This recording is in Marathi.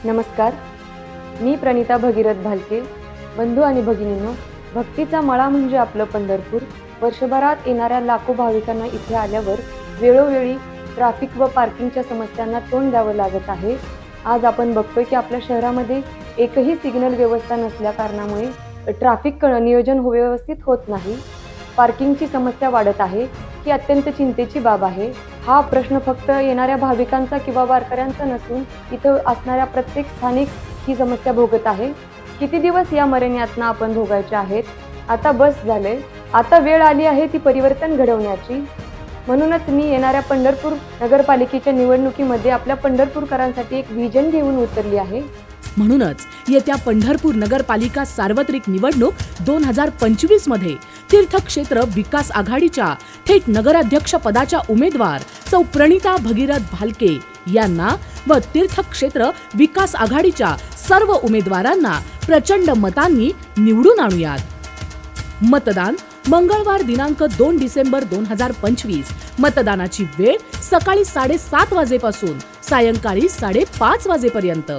नमस्कार, मी प्रणिता भगीरथ भालके. बंधू आणि भगिनींनो, भक्तीचा मळा म्हणजे आपलं पंढरपूर. वर्षभरात येणाऱ्या लाखो भाविकांना इथे आल्यावर वेळोवेळी ट्रॅफिक व पार्किंगच्या समस्यांना तोंड द्यावं लागत आहे. आज आपण बघतोय की आपल्या शहरामध्ये एकही सिग्नल व्यवस्था नसल्या कारणामुळे ट्रॅफिक नियोजन व्यवस्थित होत नाही. पार्किंगची समस्या वाढत आहे, ही अत्यंत चिंतेची बाब आहे. हा प्रश्न फक्त येणाऱ्या भाविकांचा किंवा वारकऱ्यांचा नसून इथं असणाऱ्या प्रत्येक स्थानिक ही समस्या भोगत आहे. किती दिवस या मरण यातना आपण भोगायच्या आहेत? आता बस झाले. आता वेळ आली आहे ती परिवर्तन घडवण्याची. म्हणूनच मी येणाऱ्या पंढरपूर नगरपालिकेच्या निवडणुकीमध्ये आपल्या पंढरपूरकरांसाठी एक व्हिजन घेऊन उतरली आहे. म्हणूनच येत्या पंढरपूर नगरपालिका सार्वत्रिक निवडणूक 2025 मध्ये तीर्थक्षेत्र विकास आघाडीच्या थेट नगराध्यक्ष पदाच्या उमेदवार सौ प्रणिता भगीरथ भालके यांना व तीर्थक्षेत्र विकास आघाडीच्या सर्व उमेदवारांना प्रचंड मतांनी निवडून आणूयात. मतदान मंगळवार दिनांक 2 डिसेंबर 2025. मतदानाची वेळ सकाळी 7:30 वाजेपासून सायंकाळी 5:30 वाजेपर्यंत.